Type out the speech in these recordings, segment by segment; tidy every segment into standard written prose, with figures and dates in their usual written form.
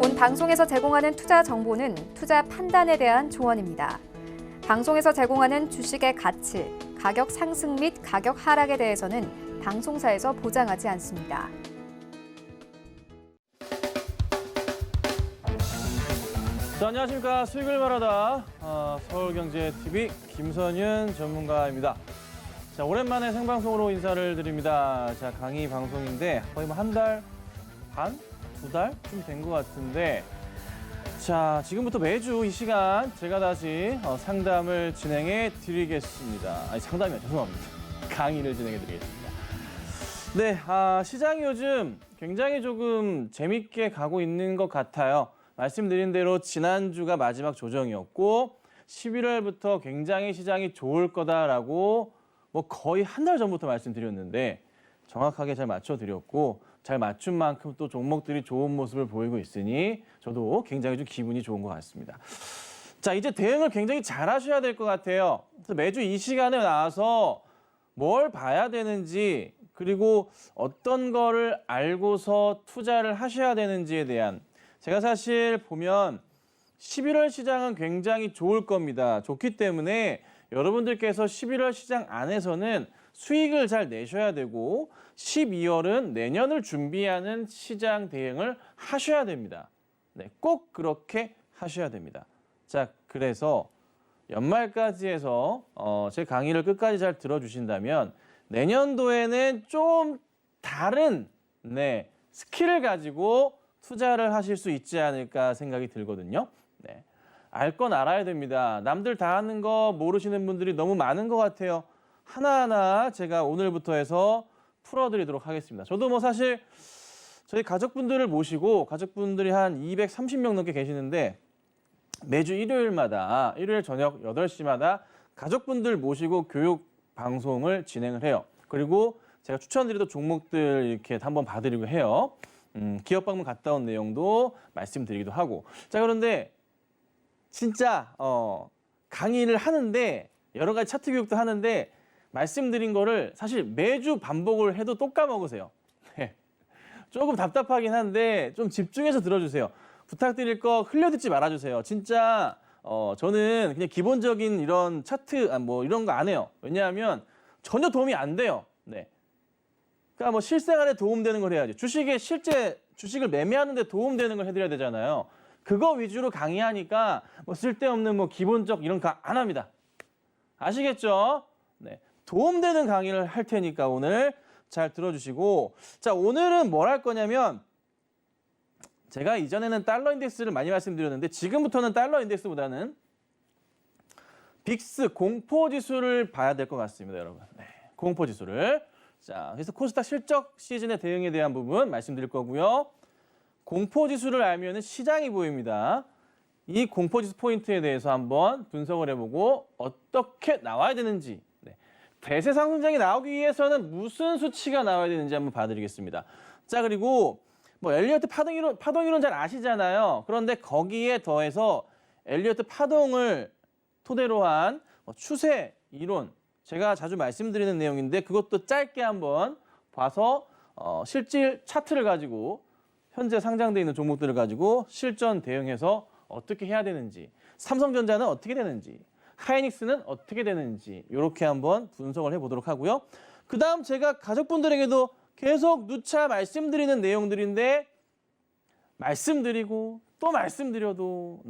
본 방송에서 제공하는 투자 정보는 투자 판단에 대한 조언입니다. 방송에서 제공하는 주식의 가치, 가격 상승 및 가격 하락에 대해서는 방송사에서 보장하지 않습니다. 자, 안녕하십니까. 수익을 말하다 서울경제TV 김선윤 전문가입니다. 자, 오랜만에 생방송으로 인사를 드립니다. 자, 강의 방송인데 거의 한 달 반? 2달쯤 된 것 같은데 자, 지금부터 매주 이 시간 제가 다시 상담을 진행해 드리겠습니다. 아니, 상담이요. 죄송합니다. 강의를 진행해 드리겠습니다. 네, 시장이 요즘 굉장히 조금 재밌게 가고 있는 것 같아요. 말씀드린 대로 지난주가 마지막 조정이었고 11월부터 굉장히 시장이 좋을 거다라고 거의 한 달 전부터 말씀드렸는데 정확하게 잘 맞춰드렸고 잘 맞춘 만큼 또 종목들이 좋은 모습을 보이고 있으니 저도 굉장히 좀 기분이 좋은 것 같습니다. 자, 이제 대응을 굉장히 잘 하셔야 될 것 같아요. 그래서 매주 이 시간에 나와서 뭘 봐야 되는지 그리고 어떤 거를 알고서 투자를 하셔야 되는지에 대한 제가 사실 보면 11월 시장은 굉장히 좋을 겁니다. 좋기 때문에 여러분들께서 11월 시장 안에서는 수익을 잘 내셔야 되고 12월은 내년을 준비하는 시장 대응을 하셔야 됩니다. 네, 꼭 그렇게 하셔야 됩니다. 자, 그래서 연말까지 해서 제 강의를 끝까지 잘 들어주신다면 내년도에는 좀 다른 스킬을 가지고 투자를 하실 수 있지 않을까 생각이 들거든요. 네, 알 건 알아야 됩니다. 남들 다 하는 거 모르시는 분들이 너무 많은 것 같아요. 하나하나 제가 오늘부터 해서 풀어드리도록 하겠습니다. 저도 사실 저희 가족분들을 모시고 가족분들이 한 230명 넘게 계시는데 매주 일요일마다 일요일 저녁 8시마다 가족분들 모시고 교육 방송을 진행을 해요. 그리고 제가 추천드리던 종목들 이렇게 한번 봐드리고 해요. 기업 방문 갔다 온 내용도 말씀드리기도 하고. 자, 그런데 진짜 강의를 하는데 여러 가지 차트 교육도 하는데 말씀드린 거를 사실 매주 반복을 해도 또 까먹으세요. 네. 조금 답답하긴 한데 좀 집중해서 들어주세요. 부탁드릴 거 흘려듣지 말아주세요. 진짜 저는 그냥 기본적인 이런 차트 이런 거 안 해요. 왜냐하면 전혀 도움이 안 돼요. 네. 그러니까 실생활에 도움되는 걸 해야지. 실제 주식을 매매하는 데 도움되는 걸 해드려야 되잖아요. 그거 위주로 강의하니까 쓸데없는 기본적 이런 거 안 합니다. 아시겠죠? 네. 도움되는 강의를 할 테니까 오늘 잘 들어주시고. 자, 오늘은 뭘 할 거냐면 제가 이전에는 달러 인덱스를 많이 말씀드렸는데 지금부터는 달러 인덱스보다는 빅스 공포지수를 봐야 될 것 같습니다, 여러분. 네. 공포지수를. 자, 그래서 코스닥 실적 시즌의 대응에 대한 부분 말씀드릴 거고요. 공포지수를 알면 시장이 보입니다. 이 공포지수 포인트에 대해서 한번 분석을 해보고 어떻게 나와야 되는지, 대세 상승장이 나오기 위해서는 무슨 수치가 나와야 되는지 한번 봐드리겠습니다. 자, 그리고 엘리어트 파동 이론 잘 아시잖아요. 그런데 거기에 더해서 엘리어트 파동을 토대로 한 추세 이론, 제가 자주 말씀드리는 내용인데 그것도 짧게 한번 봐서 실질 차트를 가지고 현재 상장돼 있는 종목들을 가지고 실전 대응해서 어떻게 해야 되는지, 삼성전자는 어떻게 되는지, 하이닉스는 어떻게 되는지 이렇게 한번 분석을 해보도록 하고요. 그 다음 제가 가족분들에게도 계속 누차 말씀드리는 내용들인데 말씀드리고 또 말씀드려도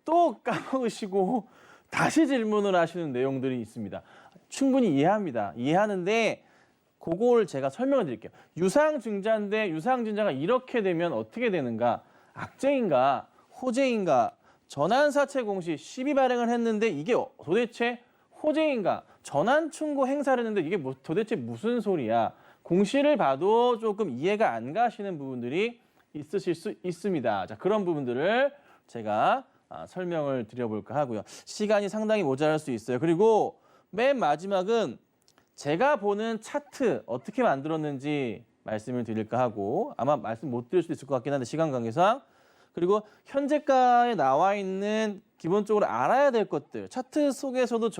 또 까먹으시고 다시 질문을 하시는 내용들이 있습니다. 충분히 이해합니다. 이해하는데 그걸 제가 설명을 드릴게요. 유상증자인데 유상증자가 이렇게 되면 어떻게 되는가? 악재인가? 호재인가? 전환사채 공시 12 발행을 했는데 이게 도대체 호재인가? 전환충고 행사를 했는데 이게 도대체 무슨 소리야? 공시를 봐도 조금 이해가 안 가시는 부분들이 있으실 수 있습니다. 자, 그런 부분들을 제가 설명을 드려볼까 하고요. 시간이 상당히 모자랄 수 있어요. 그리고 맨 마지막은 제가 보는 차트 어떻게 만들었는지 말씀을 드릴까 하고 아마 말씀 못 드릴 수 있을 것 같긴 한데 시간 관계상 그리고 현재가에 나와 있는 기본적으로 알아야 될 것들 차트 속에서도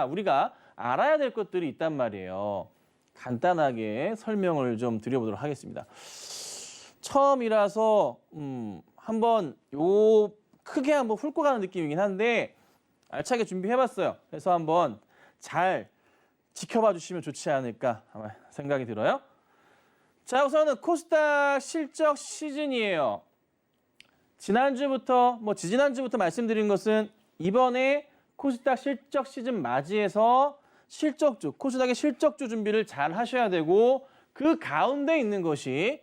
우리가 알아야 될 것들이 있단 말이에요. 간단하게 설명을 좀 드려보도록 하겠습니다. 처음이라서 한번 요 크게 한번 훑고 가는 느낌이긴 한데 알차게 준비해봤어요. 그래서 한번 잘 지켜봐 주시면 좋지 않을까 아마 생각이 들어요. 자, 우선은 코스닥 실적 시즌이에요. 지난주부터 지지난주부터 말씀드린 것은 이번에 코스닥 실적 시즌 맞이해서 실적주, 코스닥의 실적주 준비를 잘 하셔야 되고 그 가운데 있는 것이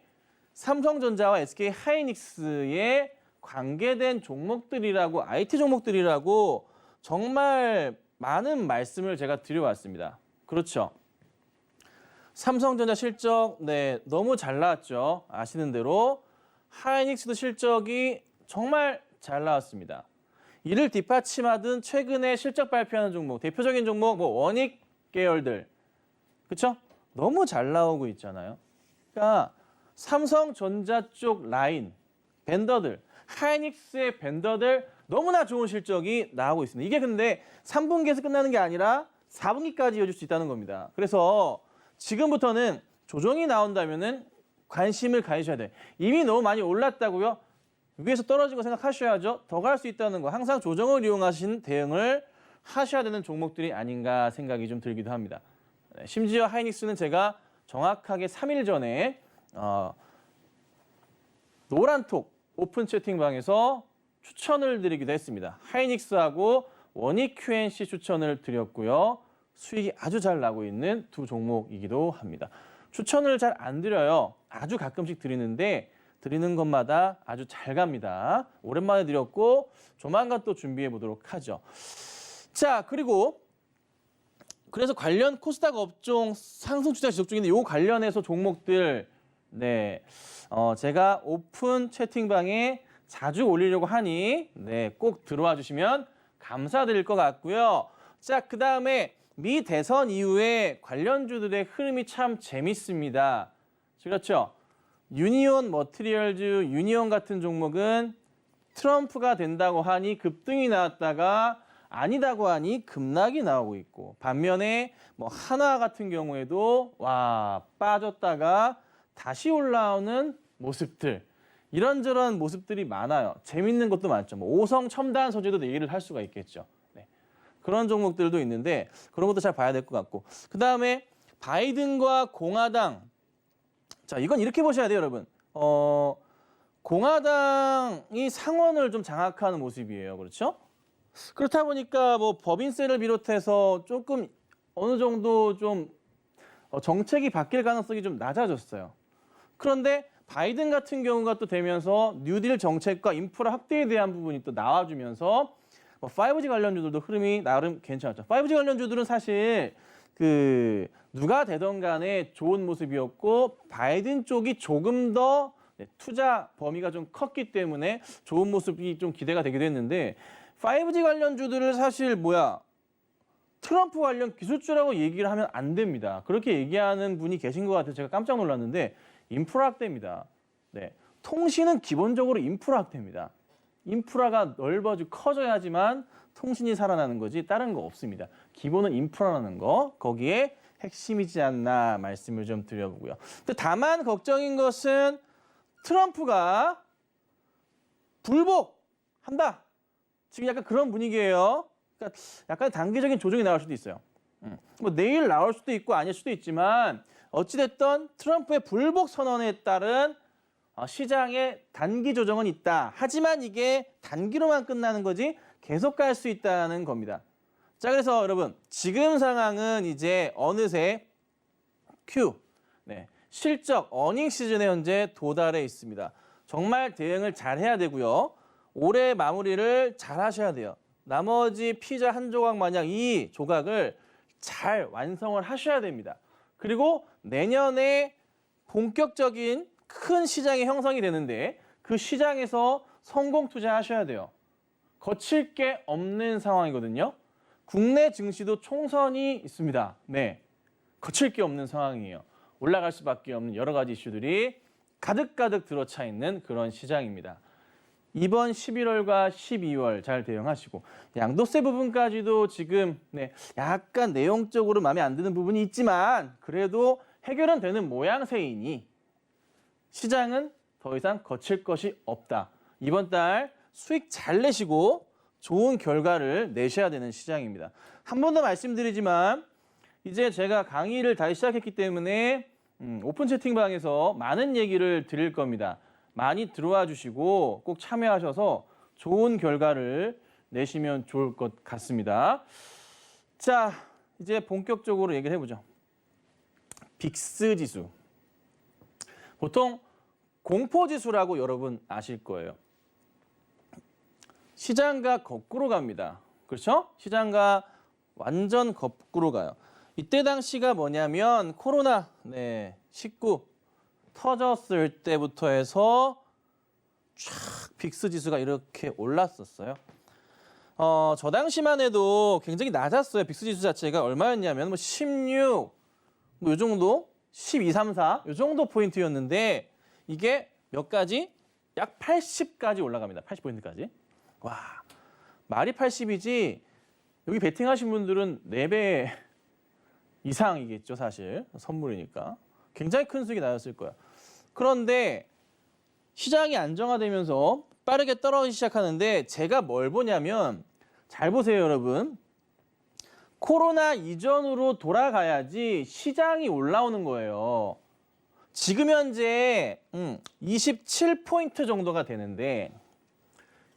삼성전자와 SK 하이닉스에 관계된 종목들이라고 IT 종목들이라고 정말 많은 말씀을 제가 드려왔습니다. 그렇죠. 삼성전자 실적 너무 잘 나왔죠. 아시는 대로 하이닉스도 실적이 정말 잘 나왔습니다. 이를 뒷받침하던 최근에 실적 발표하는 종목, 대표적인 종목 원익 계열들. 그렇죠? 너무 잘 나오고 있잖아요. 그러니까 삼성전자 쪽 라인, 벤더들, 하이닉스의 벤더들 너무나 좋은 실적이 나오고 있습니다. 이게 근데 3분기에서 끝나는 게 아니라 4분기까지 이어질 수 있다는 겁니다. 그래서 지금부터는 조정이 나온다면은 관심을 가지셔야 돼요. 이미 너무 많이 올랐다고요? 위에서 떨어진 거 생각하셔야죠. 더 갈 수 있다는 거. 항상 조정을 이용하신 대응을 하셔야 되는 종목들이 아닌가 생각이 좀 들기도 합니다. 심지어 하이닉스는 제가 정확하게 3일 전에 노란톡 오픈 채팅방에서 추천을 드리기도 했습니다. 하이닉스하고 원익 QNC 추천을 드렸고요. 수익이 아주 잘 나고 있는 두 종목이기도 합니다. 추천을 잘 안 드려요. 아주 가끔씩 드리는데 드리는 것마다 아주 잘 갑니다. 오랜만에 드렸고 조만간 또 준비해 보도록 하죠. 자, 그래서 관련 코스닥 업종 상승 추세 지속 중인데 요 관련해서 종목들 제가 오픈 채팅방에 자주 올리려고 하니 꼭 들어와 주시면 감사드릴 것 같고요. 자, 그다음에 미 대선 이후에 관련주들의 흐름이 참 재밌습니다. 그렇죠? 유니온 머티리얼즈, 유니온 같은 종목은 트럼프가 된다고 하니 급등이 나왔다가 아니다고 하니 급락이 나오고 있고 반면에 하나 같은 경우에도 빠졌다가 다시 올라오는 모습들 이런저런 모습들이 많아요. 재밌는 것도 많죠. 오성 첨단 소재도 얘기를 할 수가 있겠죠. 그런 종목들도 있는데 그런 것도 잘 봐야 될 것 같고 그다음에 바이든과 공화당 자 이건 이렇게 보셔야 돼요, 여러분. 공화당이 상원을 좀 장악하는 모습이에요. 그렇죠? 그렇다 보니까 법인세를 비롯해서 조금 어느 정도 좀 정책이 바뀔 가능성이 좀 낮아졌어요. 그런데 바이든 같은 경우가 또 되면서 뉴딜 정책과 인프라 확대에 대한 부분이 또 나와주면서 5G 관련주들도 흐름이 나름 괜찮았죠. 5G 관련주들은 사실 누가 되던 간에 좋은 모습이었고 바이든 쪽이 조금 더 투자 범위가 좀 컸기 때문에 좋은 모습이 좀 기대가 되기도 했는데 5G 관련주들을 사실 트럼프 관련 기술주라고 얘기를 하면 안 됩니다. 그렇게 얘기하는 분이 계신 것 같아서 제가 깜짝 놀랐는데 인프라 확대입니다. 통신은 기본적으로 인프라 확대입니다. 인프라가 넓어지고 커져야지만 통신이 살아나는 거지 다른 거 없습니다. 기본은 인프라라는 거 거기에 핵심이지 않나 말씀을 좀 드려보고요. 근데 다만 걱정인 것은 트럼프가 불복한다. 지금 약간 그런 분위기예요. 그러니까 약간 단기적인 조정이 나올 수도 있어요. 내일 나올 수도 있고 아닐 수도 있지만 어찌됐든 트럼프의 불복 선언에 따른 시장의 단기 조정은 있다. 하지만 이게 단기로만 끝나는 거지 계속 갈 수 있다는 겁니다. 자, 그래서 여러분 지금 상황은 이제 어느새 실적 어닝 시즌에 현재 도달해 있습니다. 정말 대응을 잘 해야 되고요. 올해 마무리를 잘 하셔야 돼요. 나머지 피자 한 조각 마냥 이 조각을 잘 완성을 하셔야 됩니다. 그리고 내년에 본격적인 큰 시장이 형성이 되는데 그 시장에서 성공 투자하셔야 돼요. 거칠 게 없는 상황이거든요. 국내 증시도 총선이 있습니다. 거칠 게 없는 상황이에요. 올라갈 수밖에 없는 여러 가지 이슈들이 가득가득 들어차 있는 그런 시장입니다. 이번 11월과 12월 잘 대응하시고 양도세 부분까지도 지금 약간 내용적으로 마음에 안 드는 부분이 있지만 그래도 해결은 되는 모양새이니 시장은 더 이상 거칠 것이 없다. 이번 달 수익 잘 내시고 좋은 결과를 내셔야 되는 시장입니다. 한 번 더 말씀드리지만 이제 제가 강의를 다시 시작했기 때문에 오픈 채팅방에서 많은 얘기를 드릴 겁니다. 많이 들어와 주시고 꼭 참여하셔서 좋은 결과를 내시면 좋을 것 같습니다. 자, 이제 본격적으로 얘기를 해보죠. 빅스 지수. 보통 공포지수라고 여러분 아실 거예요. 시장과 거꾸로 갑니다. 그렇죠? 시장과 완전 거꾸로 가요. 이때 당시가 뭐냐면 코로나 19 터졌을 때부터 해서 쫙 빅스 지수가 이렇게 올랐었어요. 저 당시만 해도 굉장히 낮았어요. 빅스 지수 자체가 얼마였냐면 16, 요 정도, 12, 3, 4, 요 정도 포인트였는데 이게 몇 가지? 약 80까지 올라갑니다. 80포인트까지. 와, 말이 80이지 여기 베팅하신 분들은 4배 이상이겠죠, 사실. 선물이니까. 굉장히 큰 수익이 나였을 거예요. 그런데 시장이 안정화되면서 빠르게 떨어지기 시작하는데 제가 뭘 보냐면 잘 보세요, 여러분. 코로나 이전으로 돌아가야지 시장이 올라오는 거예요. 지금 현재 27포인트 정도가 되는데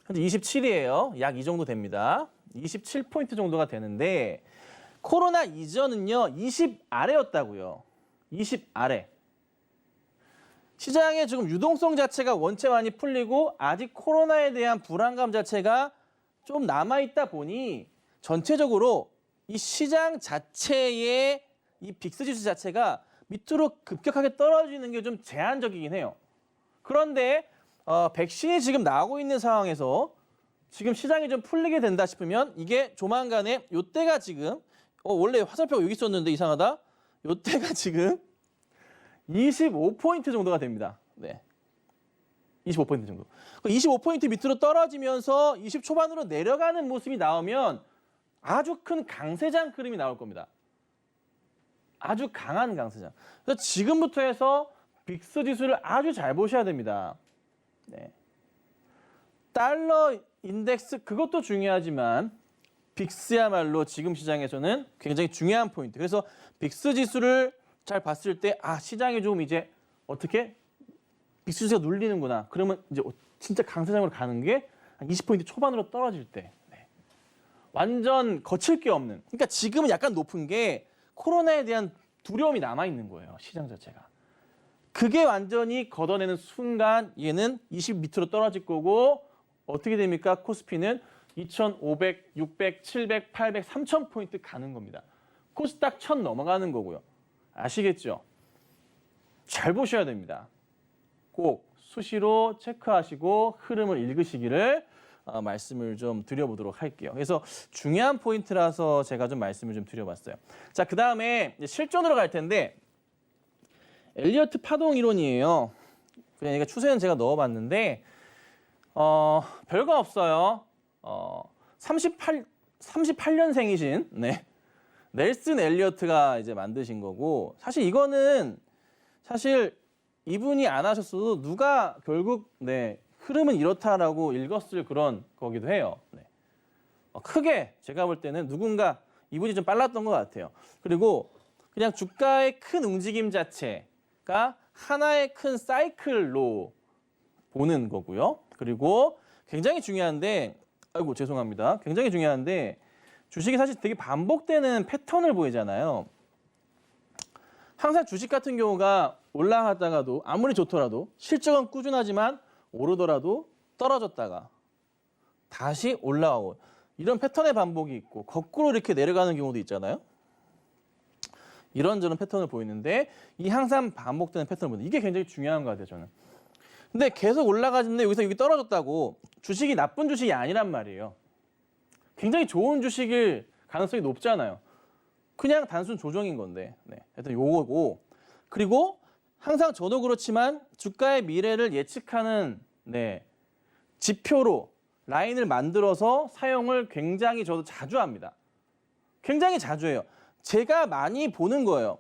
현재 27이에요. 약 이 정도 됩니다. 27포인트 정도가 되는데 코로나 이전은요 20 아래였다고요. 20 아래. 시장의 지금 유동성 자체가 원체 많이 풀리고 아직 코로나에 대한 불안감 자체가 좀 남아있다 보니 전체적으로 이 시장 자체의 이 빅스 지수 자체가 밑으로 급격하게 떨어지는 게 좀 제한적이긴 해요. 그런데 백신이 지금 나오고 있는 상황에서 지금 시장이 좀 풀리게 된다 싶으면 이게 조만간에 요때가 지금 원래 화살표가 여기 있었는데 이상하다. 요때가 지금 25포인트 정도가 됩니다. 네. 25포인트 정도. 25포인트 밑으로 떨어지면서 20 초반으로 내려가는 모습이 나오면 아주 큰 강세장 흐름이 나올 겁니다. 아주 강한 강세장. 그래서 지금부터 해서 빅스 지수를 아주 잘 보셔야 됩니다. 네. 달러 인덱스 그것도 중요하지만 빅스야말로 지금 시장에서는 굉장히 중요한 포인트. 그래서 빅스 지수를 잘 봤을 때 시장이 좀 이제 어떻게 빅스 지수가 눌리는구나. 그러면 이제 진짜 강세장으로 가는 게 한 20포인트 초반으로 떨어질 때. 네. 완전 거칠 게 없는. 그러니까 지금은 약간 높은 게 코로나에 대한 두려움이 남아있는 거예요. 시장 자체가. 그게 완전히 걷어내는 순간 얘는 20 밑으로 떨어질 거고 어떻게 됩니까? 코스피는 2,500, 600, 700, 800, 3,000포인트 가는 겁니다. 코스닥 1,000 넘어가는 거고요. 아시겠죠? 잘 보셔야 됩니다. 꼭 수시로 체크하시고 흐름을 읽으시기를 말씀을 좀 드려보도록 할게요. 그래서 중요한 포인트라서 제가 좀 말씀을 좀 드려봤어요. 자, 그 다음에 실전으로 갈 텐데 엘리어트 파동 이론이에요. 그냥 이거 추세는 제가 넣어봤는데 별거 없어요. 38년생이신 넬슨 엘리어트가 이제 만드신 거고 사실 이거는 사실 이분이 안 하셨어도 누가 결국 흐름은 이렇다라고 읽었을 그런 거기도 해요. 크게 제가 볼 때는 누군가 이분이 좀 빨랐던 것 같아요. 그리고 그냥 주가의 큰 움직임 자체가 하나의 큰 사이클로 보는 거고요. 그리고 굉장히 중요한데 아이고 죄송합니다. 굉장히 중요한데 주식이 사실 되게 반복되는 패턴을 보이잖아요. 항상 주식 같은 경우가 올라갔다가도 아무리 좋더라도 실적은 꾸준하지만 오르더라도 떨어졌다가 다시 올라오고 이런 패턴의 반복이 있고 거꾸로 이렇게 내려가는 경우도 있잖아요. 이런저런 패턴을 보이는데 이 항상 반복되는 패턴을 보는 이게 굉장히 중요한 것 같아요. 저는. 근데 계속 올라가는데 여기서 여기 떨어졌다고 주식이 나쁜 주식이 아니란 말이에요. 굉장히 좋은 주식일 가능성이 높잖아요. 그냥 단순 조정인 건데. 하여튼 요거고. 그리고 항상 저도 그렇지만 주가의 미래를 예측하는 지표로 라인을 만들어서 사용을 굉장히 저도 자주 합니다. 굉장히 자주 해요. 제가 많이 보는 거예요.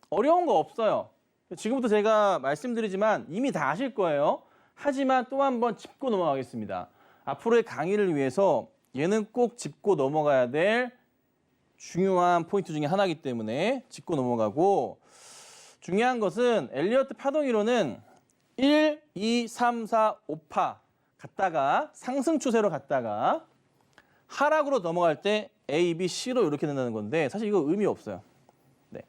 어려운 거 없어요. 지금부터 제가 말씀드리지만 이미 다 아실 거예요. 하지만 또 한 번 짚고 넘어가겠습니다. 앞으로의 강의를 위해서 얘는 꼭 짚고 넘어가야 될 중요한 포인트 중에 하나이기 때문에 짚고 넘어가고, 중요한 것은 엘리어트 파동 이론은 1, 2, 3, 4, 5파 갔다가 상승 추세로 갔다가 하락으로 넘어갈 때 A, B, C로 이렇게 된다는 건데 사실 이거 의미 없어요. 네.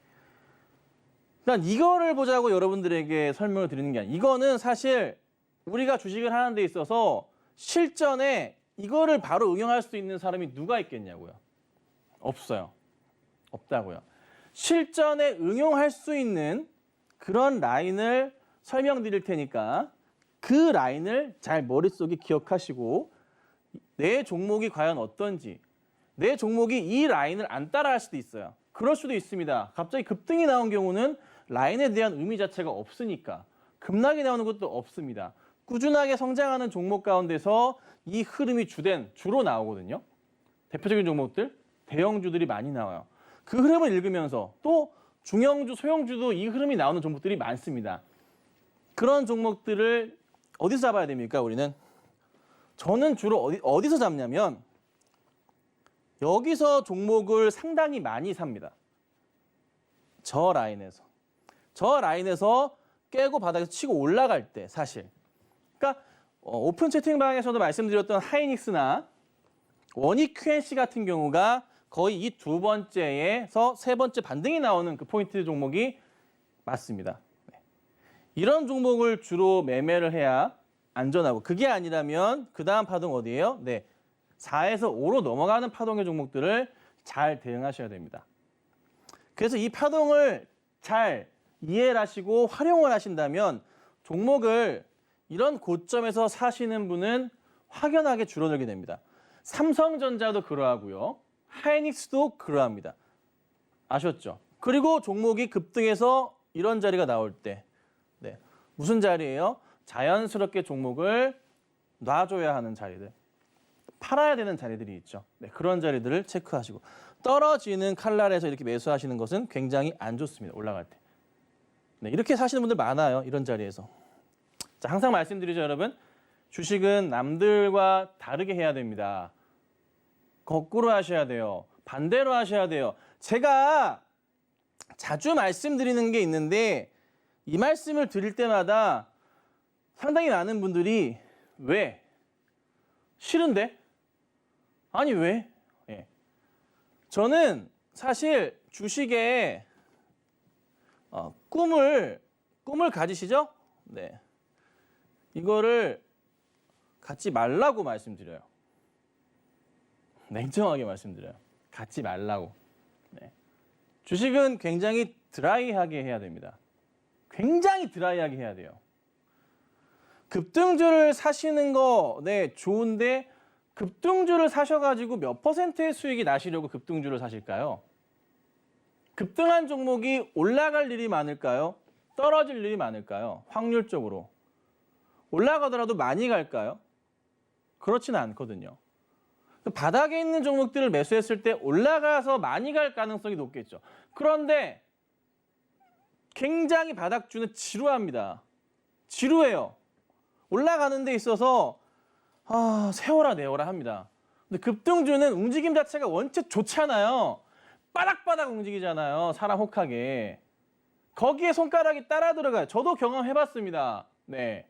그러니까 이거를 보자고 여러분들에게 설명을 드리는 게 아니에요. 이거는 사실 우리가 주식을 하는 데 있어서 실전에 이거를 바로 응용할 수 있는 사람이 누가 있겠냐고요. 없어요. 없다고요. 실전에 응용할 수 있는 그런 라인을 설명드릴 테니까 그 라인을 잘 머릿속에 기억하시고 내 종목이 과연 어떤지, 내 종목이 이 라인을 안 따라할 수도 있어요. 그럴 수도 있습니다. 갑자기 급등이 나온 경우는 라인에 대한 의미 자체가 없으니까 급락이 나오는 것도 없습니다. 꾸준하게 성장하는 종목 가운데서 이 흐름이 주로 나오거든요. 대표적인 종목들, 대형주들이 많이 나와요. 그 흐름을 읽으면서 또 중형주, 소형주도 이 흐름이 나오는 종목들이 많습니다. 그런 종목들을 어디서 잡아야 됩니까, 우리는? 저는 주로 어디서 잡냐면 여기서 종목을 상당히 많이 삽니다. 저 라인에서. 저 라인에서 깨고 바닥에서 치고 올라갈 때 사실. 그러니까 오픈 채팅방에서도 말씀드렸던 하이닉스나 원익 QNC 같은 경우가 거의 이 두 번째에서 세 번째 반등이 나오는 그 포인트 종목이 맞습니다. 네. 이런 종목을 주로 매매를 해야 안전하고, 그게 아니라면 그 다음 파동 어디예요? 네, 4에서 5로 넘어가는 파동의 종목들을 잘 대응하셔야 됩니다. 그래서 이 파동을 잘 이해를 하시고 활용을 하신다면 종목을 이런 고점에서 사시는 분은 확연하게 줄어들게 됩니다. 삼성전자도 그러하고요. 하이닉스도 그러합니다. 아셨죠? 그리고 종목이 급등해서 이런 자리가 나올 때, 네, 무슨 자리예요? 자연스럽게 종목을 놔줘야 하는 자리들, 팔아야 되는 자리들이 있죠. 네, 그런 자리들을 체크하시고, 떨어지는 칼날에서 이렇게 매수하시는 것은 굉장히 안 좋습니다. 올라갈 때. 네, 이렇게 사시는 분들 많아요. 이런 자리에서. 자, 항상 말씀드리죠, 여러분. 주식은 남들과 다르게 해야 됩니다. 거꾸로 하셔야 돼요. 반대로 하셔야 돼요. 제가 자주 말씀드리는 게 있는데 이 말씀을 드릴 때마다 상당히 많은 분들이 왜? 싫은데? 아니 왜? 예. 저는 사실 주식에 꿈을 가지시죠? 네. 이거를 갖지 말라고 말씀드려요. 냉정하게 말씀드려요. 갖지 말라고. 네. 주식은 굉장히 드라이하게 해야 됩니다. 굉장히 드라이하게 해야 돼요. 급등주를 사시는 거, 네, 좋은데 급등주를 사셔가지고 몇 %의 수익이 나시려고 급등주를 사실까요? 급등한 종목이 올라갈 일이 많을까요? 떨어질 일이 많을까요? 확률적으로. 올라가더라도 많이 갈까요? 그렇지는 않거든요. 바닥에 있는 종목들을 매수했을 때 올라가서 많이 갈 가능성이 높겠죠. 그런데 굉장히 바닥주는 지루합니다. 지루해요. 올라가는 데 있어서 세워라 내워라 합니다. 근데 급등주는 움직임 자체가 원체 좋잖아요. 바닥바닥 움직이잖아요. 사람 혹하게. 거기에 손가락이 따라 들어가요. 저도 경험해봤습니다. 네,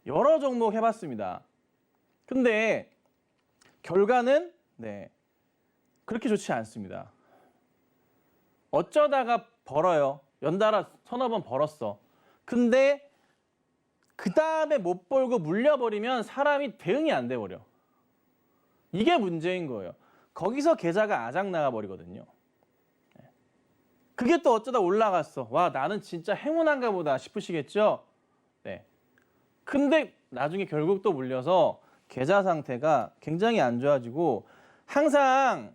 여러 종목 해봤습니다. 근데 결과는 그렇게 좋지 않습니다. 어쩌다가 벌어요. 연달아 서너 번 벌었어. 근데 그 다음에 못 벌고 물려버리면 사람이 대응이 안 돼버려. 이게 문제인 거예요. 거기서 계좌가 아작나가 버리거든요. 그게 또 어쩌다 올라갔어. 와, 나는 진짜 행운한가 보다 싶으시겠죠? 네. 근데 나중에 결국 또 물려서 계좌 상태가 굉장히 안 좋아지고, 항상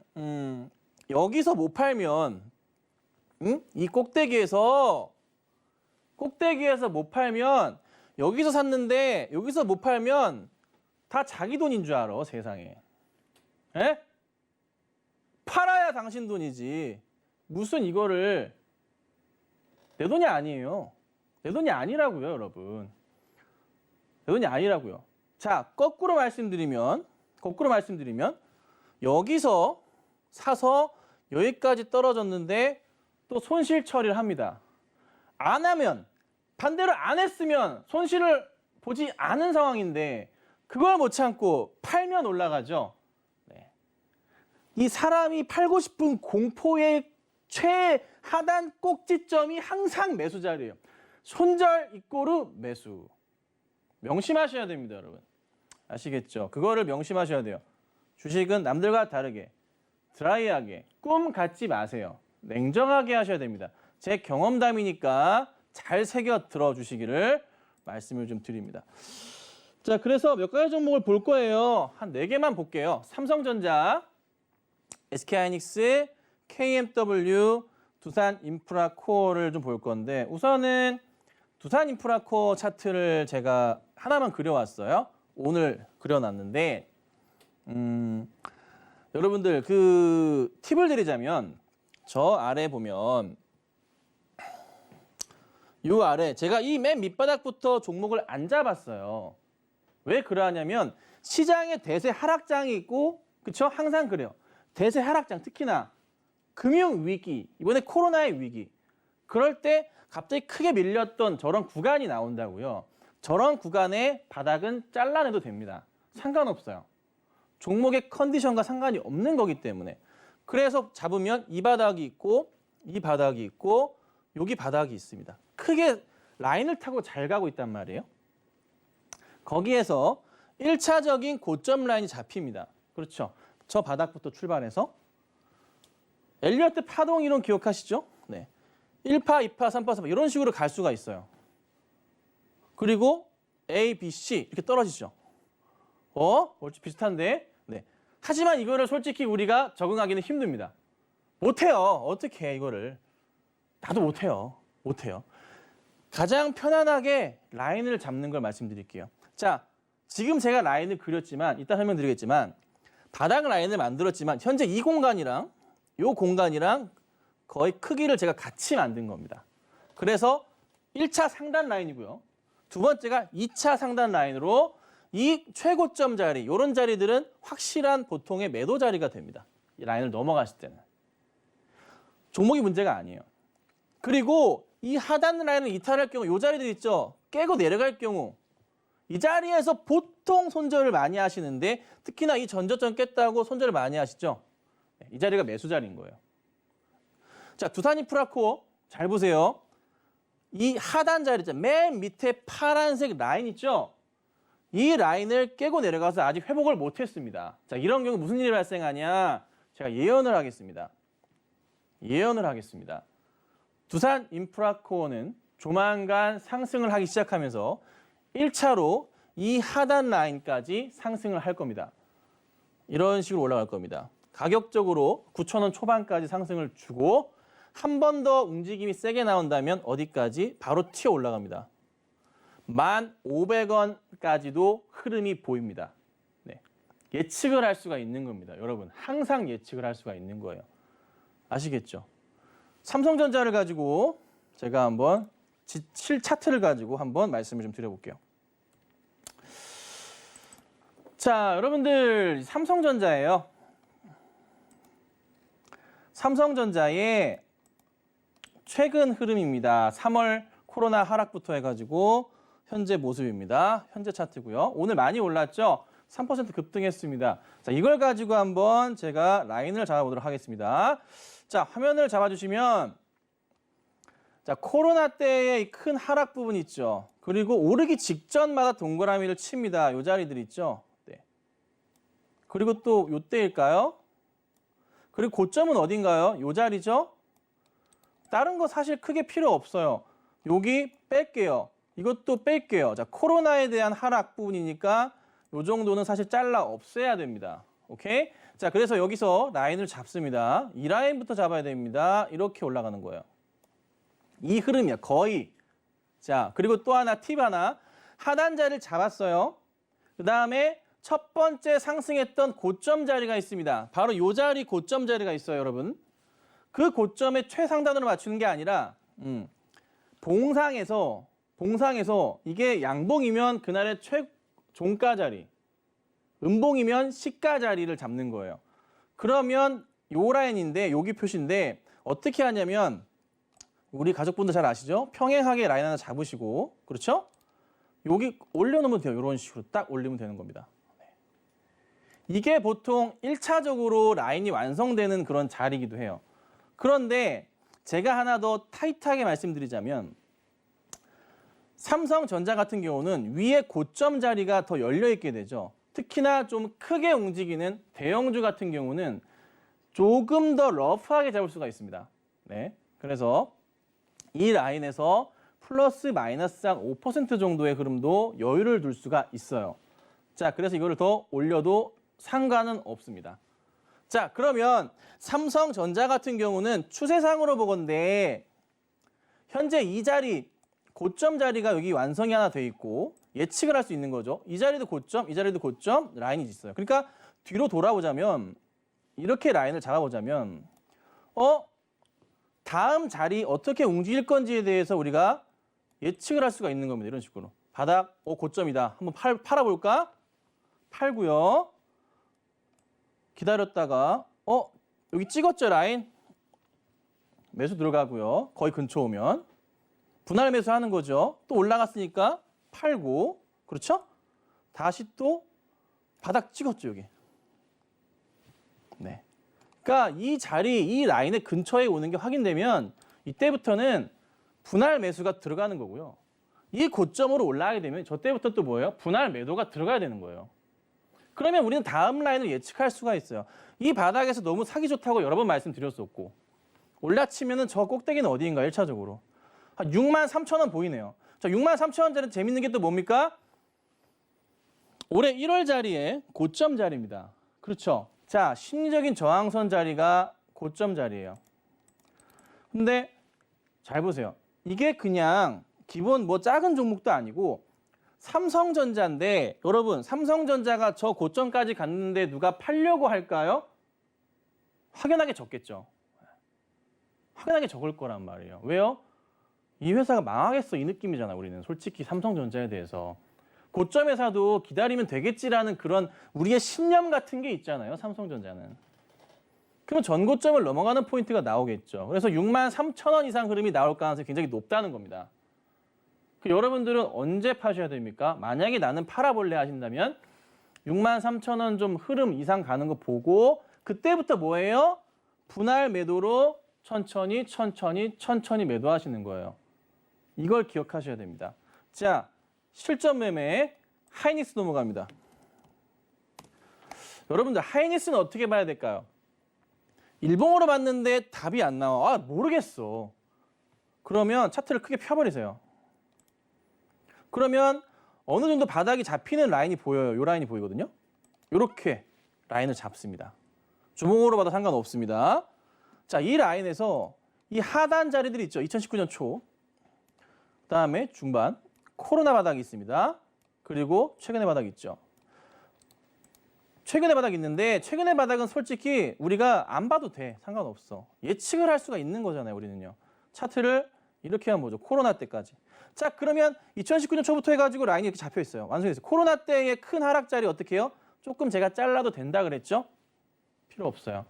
여기서 못 팔면 이 꼭대기에서 못 팔면, 여기서 샀는데 여기서 못 팔면 다 자기 돈인 줄 알아, 세상에. 에? 팔아야 당신 돈이지. 무슨 이거를, 내 돈이 아니에요. 내 돈이 아니라고요, 여러분. 여전히 아니라고요. 자, 거꾸로 말씀드리면 여기서 사서 여기까지 떨어졌는데 또 손실 처리를 합니다. 안 하면, 반대로 안 했으면 손실을 보지 않은 상황인데 그걸 못 참고 팔면 올라가죠. 네. 이 사람이 팔고 싶은 공포의 최하단 꼭지점이 항상 매수 자리예요. 손절 이꼬르 매수. 명심하셔야 됩니다, 여러분. 아시겠죠? 그거를 명심하셔야 돼요. 주식은 남들과 다르게 드라이하게 꿈 갖지 마세요. 냉정하게 하셔야 됩니다. 제 경험담이니까 잘 새겨 들어주시기를 말씀을 좀 드립니다. 자, 그래서 몇 가지 종목을 볼 거예요. 한 4개만 볼게요. 삼성전자, SK하이닉스, KMW, 두산인프라코어를 좀 볼 건데 우선은 두산인프라코어 차트를 제가 하나만 그려왔어요. 오늘 그려놨는데 여러분들 그 팁을 드리자면 저 아래 보면 이 아래 제가 이 맨 밑바닥부터 종목을 안 잡았어요. 왜 그러냐면 시장에 대세 하락장이 있고 그렇죠? 항상 그래요. 대세 하락장 특히나 금융 위기, 이번에 코로나의 위기. 그럴 때 갑자기 크게 밀렸던 저런 구간이 나온다고요. 저런 구간의 바닥은 잘라내도 됩니다. 상관없어요. 종목의 컨디션과 상관이 없는 거기 때문에. 그래서 잡으면 이 바닥이 있고 이 바닥이 있고 여기 바닥이 있습니다. 크게 라인을 타고 잘 가고 있단 말이에요. 거기에서 1차적인 고점 라인이 잡힙니다. 그렇죠. 저 바닥부터 출발해서 엘리어트 파동 이론 기억하시죠? 네. 1파, 2파, 3파, 4파 이런 식으로 갈 수가 있어요. 그리고 A, B, C 이렇게 떨어지죠. 얼추 비슷한데. 네. 하지만 이거를 솔직히 우리가 적응하기는 힘듭니다. 못해요. 어떻게 해 이거를. 나도 못해요. 가장 편안하게 라인을 잡는 걸 말씀드릴게요. 자, 지금 제가 라인을 그렸지만 이따 설명드리겠지만 바닥 라인을 만들었지만 현재 이 공간이랑 이 공간이랑 거의 크기를 제가 같이 만든 겁니다. 그래서 1차 상단 라인이고요. 두 번째가 2차 상단 라인으로 이 최고점 자리, 이런 자리들은 확실한 보통의 매도 자리가 됩니다. 이 라인을 넘어갔을 때는. 종목이 문제가 아니에요. 그리고 이 하단 라인을 이탈할 경우 이 자리들 있죠. 깨고 내려갈 경우 이 자리에서 보통 손절을 많이 하시는데 특히나 이 전저점 깼다고 손절을 많이 하시죠. 이 자리가 매수 자리인 거예요. 자, 두산인프라코어 잘 보세요. 이 하단 자리 있죠. 맨 밑에 파란색 라인 있죠. 이 라인을 깨고 내려가서 아직 회복을 못했습니다. 자, 이런 경우 무슨 일이 발생하냐? 제가 예언을 하겠습니다. 두산인프라코어는 조만간 상승을 하기 시작하면서 1차로 이 하단 라인까지 상승을 할 겁니다. 이런 식으로 올라갈 겁니다. 가격적으로 9,000원 초반까지 상승을 주고 한 번 더 움직임이 세게 나온다면 어디까지? 바로 튀어 올라갑니다. 1,500원까지도 흐름이 보입니다. 네. 예측을 할 수가 있는 겁니다. 여러분, 항상 예측을 할 수가 있는 거예요. 아시겠죠? 삼성전자를 가지고 제가 한번 지칠 차트를 가지고 한번 말씀을 좀 드려볼게요. 자, 여러분들 삼성전자예요. 삼성전자의 최근 흐름입니다. 3월 코로나 하락부터 해가지고 현재 모습입니다. 현재 차트고요. 오늘 많이 올랐죠? 3% 급등했습니다. 자, 이걸 가지고 한번 제가 라인을 잡아보도록 하겠습니다. 자, 화면을 잡아주시면 자, 코로나 때의 이 큰 하락 부분 있죠. 그리고 오르기 직전마다 동그라미를 칩니다. 요 자리들 있죠. 네. 그리고 또 요때일까요? 그리고 고점은 어딘가요? 요 자리죠. 다른 거 사실 크게 필요 없어요. 여기 뺄게요. 이것도 뺄게요. 자, 코로나에 대한 하락 부분이니까 요 정도는 사실 잘라 없애야 됩니다. 오케이? 자, 그래서 여기서 라인을 잡습니다. 이 라인부터 잡아야 됩니다. 이렇게 올라가는 거예요. 이 흐름이야, 거의. 자, 그리고 또 하나, 팁 하나. 하단자를 잡았어요. 그 다음에 첫 번째 상승했던 고점 자리가 있습니다. 바로 이 자리 고점 자리가 있어요, 여러분. 그 고점에 최상단으로 맞추는 게 아니라 봉상에서 봉상에서 이게 양봉이면 그날의 종가 자리, 음봉이면 시가 자리를 잡는 거예요. 그러면 요 라인인데 여기 표시인데 어떻게 하냐면 우리 가족분들 잘 아시죠? 평행하게 라인 하나 잡으시고 그렇죠? 여기 올려놓으면 돼요. 이런 식으로 딱 올리면 되는 겁니다. 이게 보통 1차적으로 라인이 완성되는 그런 자리이기도 해요. 그런데 제가 하나 더 타이트하게 말씀드리자면 삼성전자 같은 경우는 위에 고점 자리가 더 열려 있게 되죠. 특히나 좀 크게 움직이는 대형주 같은 경우는 조금 더 러프하게 잡을 수가 있습니다. 네, 그래서 이 라인에서 플러스 마이너스 한 5% 정도의 흐름도 여유를 둘 수가 있어요. 자, 그래서 이거를 더 올려도 상관은 없습니다. 자, 그러면 삼성전자 같은 경우는 추세상으로 보건데 현재 이 자리, 고점 자리가 여기 완성이 하나 돼 있고 예측을 할 수 있는 거죠. 이 자리도 고점, 이 자리도 고점, 라인이 있어요. 그러니까 뒤로 돌아보자면 이렇게 라인을 잡아보자면 다음 자리 어떻게 움직일 건지에 대해서 우리가 예측을 할 수가 있는 겁니다. 이런 식으로. 바닥, 고점이다. 한번 팔아볼까? 팔고요. 기다렸다가 여기 찍었죠, 라인? 매수 들어가고요. 거의 근처 오면. 분할 매수하는 거죠. 또 올라갔으니까 팔고, 그렇죠? 다시 또 바닥 찍었죠, 여기. 네. 그러니까 이 자리, 이 라인의 근처에 오는 게 확인되면 이때부터는 분할 매수가 들어가는 거고요. 이 고점으로 올라가게 되면 저 때부터 또 뭐예요? 분할 매도가 들어가야 되는 거예요. 그러면 우리는 다음 라인을 예측할 수가 있어요. 이 바닥에서 너무 사기 좋다고 여러 번 말씀드렸었고 올라치면은 저 꼭대기는 어디인가 1차적으로. 한 63,000원 보이네요. 자, 63,000원짜리 재밌는 게 또 뭡니까? 올해 1월 자리에 고점 자리입니다. 그렇죠? 자, 심리적인 저항선 자리가 고점 자리예요. 근데 잘 보세요. 이게 그냥 기본 뭐 작은 종목도 아니고 삼성전자인데 여러분 삼성전자가 저 고점까지 갔는데 누가 팔려고 할까요? 확연하게 적겠죠. 확연하게 적을 거란 말이에요. 왜요? 이 회사가 망하겠어 이 느낌이잖아. 우리는 솔직히 삼성전자에 대해서. 고점 회사도 기다리면 되겠지라는 그런 우리의 신념 같은 게 있잖아요. 삼성전자는. 그러면 전고점을 넘어가는 포인트가 나오겠죠. 그래서 63,000원 이상 흐름이 나올 가능성이 굉장히 높다는 겁니다. 여러분들은 언제 파셔야 됩니까? 만약에 나는 팔아볼래 하신다면 63,000원 좀 흐름 이상 가는 거 보고 그때부터 뭐예요? 분할 매도로 천천히 매도하시는 거예요. 이걸 기억하셔야 됩니다. 자, 실전 매매 하이닉스 넘어갑니다. 여러분들 하이닉스는 어떻게 봐야 될까요? 일봉으로 봤는데 답이 안 나와. 모르겠어. 그러면 차트를 크게 펴버리세요. 그러면 어느 정도 바닥이 잡히는 라인이 보여요. 이 라인이 보이거든요. 이렇게 라인을 잡습니다. 주봉으로 봐도 상관없습니다. 자, 이 라인에서 이 하단 자리들이 있죠. 2019년 초. 그다음에 중반. 코로나 바닥이 있습니다. 그리고 최근의 바닥이 있죠. 최근의 바닥이 있는데 최근의 바닥은 솔직히 우리가 안 봐도 돼. 상관없어. 예측을 할 수가 있는 거잖아요. 우리는요. 차트를 이렇게 하면 뭐죠? 코로나 때까지. 자, 그러면 2019년 초부터 해가지고 라인이 이렇게 잡혀 있어요. 완성했어요. 코로나 때의 큰 하락 자리 어떻게 해요? 조금 제가 잘라도 된다 그랬죠? 필요 없어요.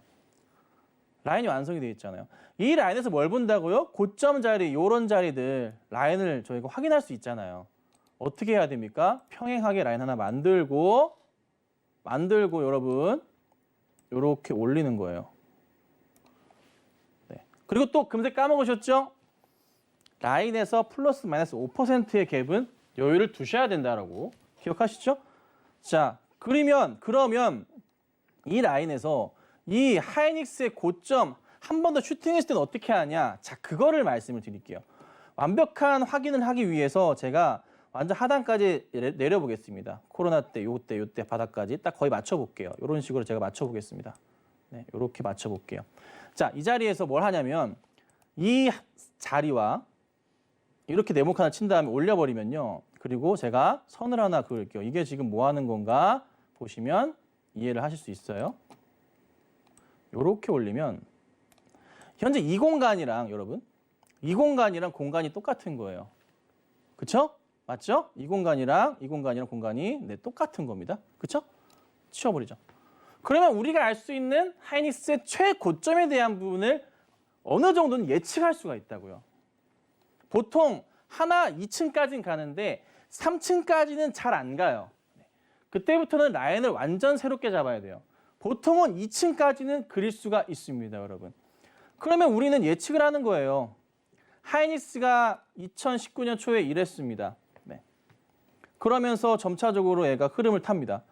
라인이 완성이 되어 있잖아요. 이 라인에서 뭘 본다고요? 고점 자리, 요런 자리들 라인을 저희가 확인할 수 있잖아요. 어떻게 해야 됩니까? 평행하게 라인 하나 만들고 여러분 요렇게 올리는 거예요. 네. 그리고 또 금세 까먹으셨죠? 라인에서 플러스 마이너스 5%의 갭은 여유를 두셔야 된다라고 기억하시죠? 자, 그러면 이 라인에서 이 하이닉스의 고점 한 번 더 슈팅했을 때는 어떻게 하냐? 자, 그거를 말씀을 드릴게요. 완벽한 확인을 하기 위해서 제가 완전 하단까지 내려보겠습니다. 코로나 때, 요때 바닥까지 딱 거의 맞춰볼게요. 이런 식으로 제가 맞춰보겠습니다. 네, 이렇게 맞춰볼게요. 자, 이 자리에서 뭘 하냐면 이 자리와 이렇게 네모칸 하나 친 다음에 올려버리면요. 그리고 제가 선을 하나 그을게요. 이게 지금 뭐 하는 건가 보시면 이해를 하실 수 있어요. 이렇게 올리면 현재 이 공간이랑 여러분 이 공간이랑 공간이 똑같은 거예요. 그쵸? 맞죠? 이 공간이랑 공간이 네, 똑같은 겁니다. 그쵸? 치워버리죠. 그러면 우리가 알 수 있는 하이닉스의 최고점에 대한 부분을 어느 정도는 예측할 수가 있다고요. 보통 하나 2층까지는 가는데 3층까지는 잘 안 가요. 그때부터는 라인을 완전 새롭게 잡아야 돼요. 보통은 2층까지는 그릴 수가 있습니다, 여러분. 그러면 우리는 예측을 하는 거예요. 하이닉스가 2019년 초에 이랬습니다. 네. 그러면서 점차적으로 얘가 흐름을 탑니다.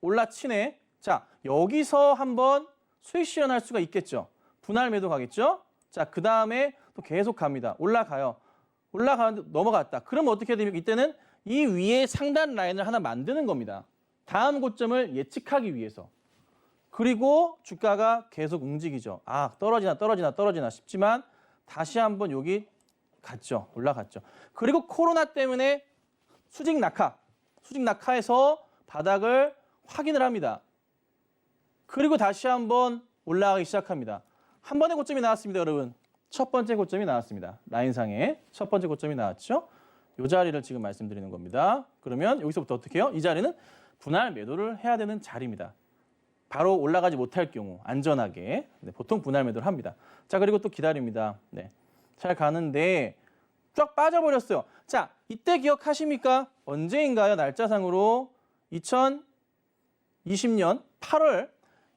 올라치네. 자, 여기서 한번 수익 실현할 수가 있겠죠. 분할 매도 가겠죠. 자, 그 다음에 또 계속 갑니다. 올라가요. 올라가는데 넘어갔다. 그럼 어떻게 해야 됩니까? 이때는 이 위에 상단 라인을 하나 만드는 겁니다. 다음 고점을 예측하기 위해서. 그리고 주가가 계속 움직이죠. 아, 떨어지나 싶지만 다시 한번 여기 갔죠. 올라갔죠. 그리고 코로나 때문에 수직 낙하에서 바닥을 확인을 합니다. 그리고 다시 한번 올라가기 시작합니다. 한 번의 고점이 나왔습니다, 여러분. 첫 번째 고점이 나왔습니다. 라인상에 첫 번째 고점이 나왔죠. 이 자리를 지금 말씀드리는 겁니다. 그러면 여기서부터 어떻게 해요? 이 자리는 분할 매도를 해야 되는 자리입니다. 바로 올라가지 못할 경우 안전하게 네, 보통 분할 매도를 합니다. 자, 그리고 또 기다립니다. 네, 잘 가는데 쫙 빠져버렸어요. 자, 이때 기억하십니까? 언제인가요? 날짜상으로 2020년 8월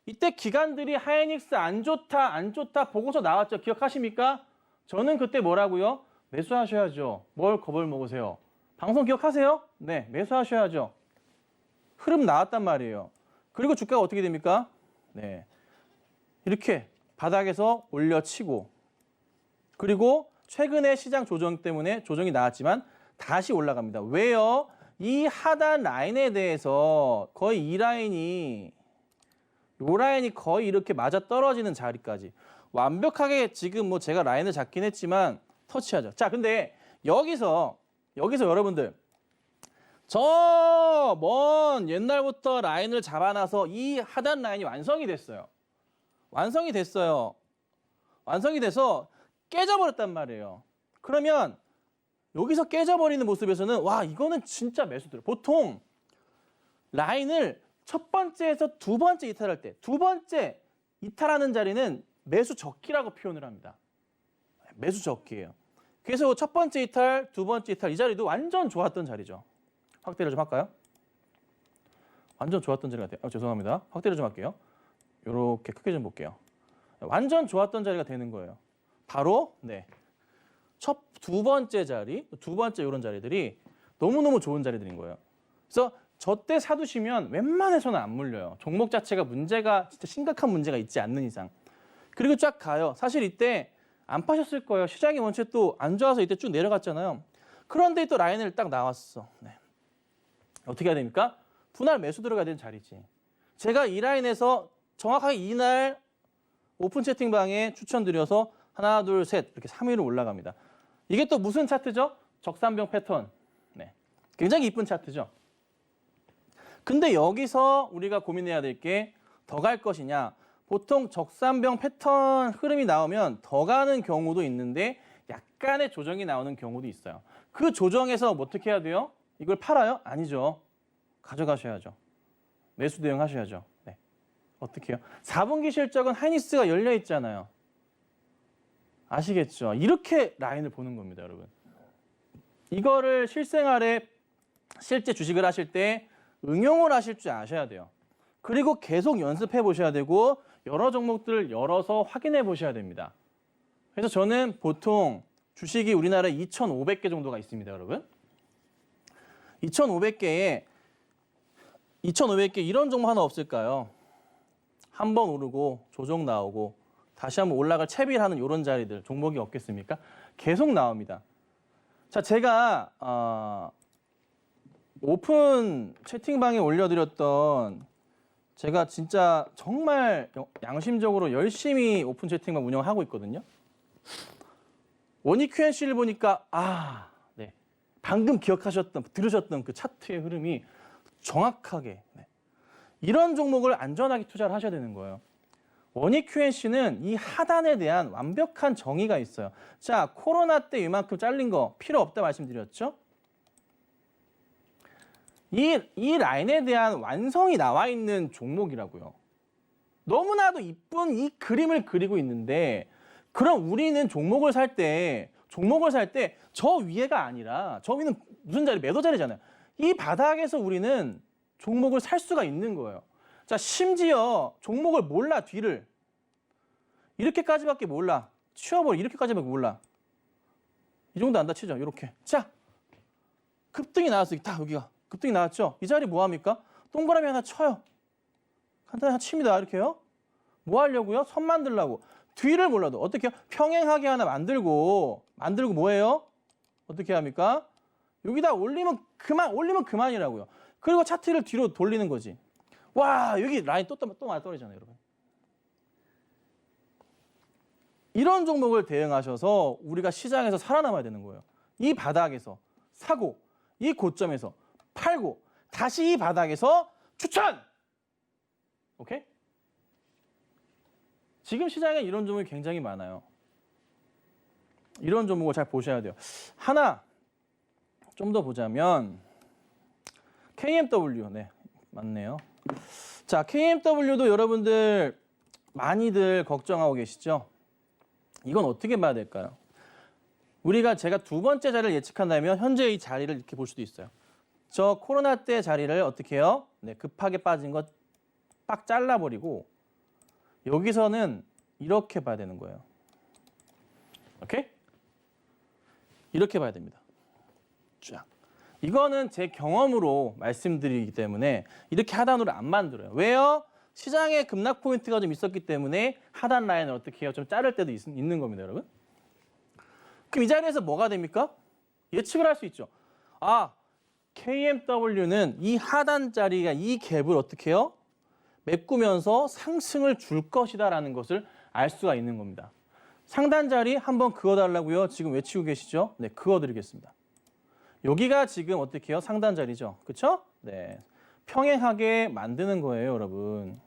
이때 기관들이 하이닉스 안 좋다 보고서 나왔죠. 기억하십니까? 저는 그때 뭐라고요? 매수하셔야죠. 뭘 겁을 먹으세요? 방송 기억하세요? 네, 매수하셔야죠. 흐름 나왔단 말이에요. 그리고 주가가 어떻게 됩니까? 네, 이렇게 바닥에서 올려치고 그리고 최근에 시장 조정 때문에 조정이 나왔지만 다시 올라갑니다. 왜요? 이 하단 라인에 대해서 거의 이 라인이 거의 이렇게 맞아 떨어지는 자리까지 완벽하게 지금 뭐 제가 라인을 잡긴 했지만 터치하죠. 자, 근데 여기서 여러분들 저 먼 옛날부터 라인을 잡아놔서 이 하단 라인이 완성이 됐어요. 완성이 돼서 깨져버렸단 말이에요. 그러면 여기서 깨져버리는 모습에서는 와, 이거는 진짜 매수들. 보통 라인을 첫 번째에서 두 번째 이탈할 때, 두 번째 이탈하는 자리는 매수 적기라고 표현을 합니다. 매수 적기예요. 그래서 첫 번째 이탈, 두 번째 이탈 이 자리도 완전 좋았던 자리죠. 확대를 좀 할까요? 완전 좋았던 자리 같아요. 죄송합니다. 확대를 좀 할게요. 이렇게 크게 좀 볼게요. 완전 좋았던 자리가 되는 거예요. 바로 네, 두 번째 자리, 두 번째 이런 자리들이 너무너무 좋은 자리들인 거예요. 그래서 저 때 사두시면 웬만해서는 안 물려요. 종목 자체가 문제가 진짜 심각한 문제가 있지 않는 이상. 그리고 쫙 가요. 사실 이때 안 파셨을 거예요. 시장이 원체 또 안 좋아서 이때 쭉 내려갔잖아요. 그런데 또 라인을 딱 나왔어. 네. 어떻게 해야 됩니까? 분할 매수 들어가야 되는 자리지. 제가 이 라인에서 정확하게 이날 오픈 채팅방에 추천드려서 하나, 둘, 셋 이렇게 3위로 올라갑니다. 이게 또 무슨 차트죠? 적산병 패턴. 네. 굉장히 이쁜 차트죠. 근데 여기서 우리가 고민해야 될 게 더 갈 것이냐. 보통 적산병 패턴 흐름이 나오면 더 가는 경우도 있는데 약간의 조정이 나오는 경우도 있어요. 그 조정에서 어떻게 해야 돼요? 이걸 팔아요? 아니죠. 가져가셔야죠. 매수 대응하셔야죠. 네. 어떻게 해요? 4분기 실적은 하이닉스가 열려 있잖아요. 아시겠죠? 이렇게 라인을 보는 겁니다, 여러분. 이거를 실생활에 실제 주식을 하실 때 응용을 하실 줄 아셔야 돼요. 그리고 계속 연습해 보셔야 되고 여러 종목들을 열어서 확인해 보셔야 됩니다. 그래서 저는 보통 주식이 우리나라에 2,500개 정도가 있습니다, 여러분. 2,500개 이런 종목 하나 없을까요? 한 번 오르고 조정 나오고 다시 한번 올라갈 채비하는 이런 자리들 종목이 없겠습니까? 계속 나옵니다. 자, 제가 오픈 채팅방에 올려드렸던 제가 진짜 정말 양심적으로 열심히 오픈 채팅방 운영하고 있거든요. 원익 Q&C를 보니까 네, 방금 들으셨던 그 차트의 흐름이 정확하게 네, 이런 종목을 안전하게 투자를 하셔야 되는 거예요. 원익 QNC는 이 하단에 대한 완벽한 정의가 있어요. 자, 코로나 때 이만큼 잘린 거 필요 없다 말씀드렸죠? 이 라인에 대한 완성이 나와 있는 종목이라고요. 너무나도 이쁜 이 그림을 그리고 있는데 그럼 우리는 종목을 살 때 저 위에가 아니라 저 위는 무슨 자리? 매도 자리잖아요. 이 바닥에서 우리는 종목을 살 수가 있는 거예요. 자, 심지어 종목을 몰라, 뒤를. 이렇게까지밖에 몰라. 치워버려. 이렇게까지밖에 몰라. 이 정도 안다 치죠. 이렇게. 자, 급등이 나왔어요. 딱 여기가. 급등이 나왔죠. 이 자리 뭐 합니까? 동그라미 하나 쳐요. 간단히 하나 칩니다. 이렇게요. 뭐 하려고요? 선 만들려고. 뒤를 몰라도 어떻게 해요? 평행하게 하나 만들고 뭐예요? 어떻게 합니까? 여기다 올리면 그만이라고요. 그리고 차트를 뒤로 돌리는 거지. 와, 여기 라인 또 많이 떨어지잖아요, 여러분. 이런 종목을 대응하셔서 우리가 시장에서 살아남아야 되는 거예요. 이 바닥에서 사고, 이 고점에서 팔고, 다시 이 바닥에서 추천! 오케이? 지금 시장에 이런 종목이 굉장히 많아요. 이런 종목을 잘 보셔야 돼요. 하나 좀 더 보자면 KMW, 네, 맞네요. 자, KMW도 여러분들 많이들 걱정하고 계시죠? 이건 어떻게 봐야 될까요? 제가 두 번째 자리를 예측한다면 현재 이 자리를 이렇게 볼 수도 있어요. 저 코로나 때 자리를 어떻게 해요? 네, 급하게 빠진 거 빡 잘라버리고 여기서는 이렇게 봐야 되는 거예요. 오케이? 이렇게 봐야 됩니다. 쫙. 이거는 제 경험으로 말씀드리기 때문에 이렇게 하단으로 안 만들어요. 왜요? 시장에 급락 포인트가 좀 있었기 때문에 하단 라인을 어떻게 해요? 좀 자를 때도 있는 겁니다, 여러분. 그럼 이 자리에서 뭐가 됩니까? 예측을 할 수 있죠. 아, KMW는 이 하단 자리가 이 갭을 어떻게 해요? 메꾸면서 상승을 줄 것이다라는 것을 알 수가 있는 겁니다. 상단 자리 한번 그어달라고요. 지금 외치고 계시죠? 네, 그어드리겠습니다. 여기가 지금 어떻게 해요? 상단 자리죠. 그렇죠? 네, 평행하게 만드는 거예요, 여러분.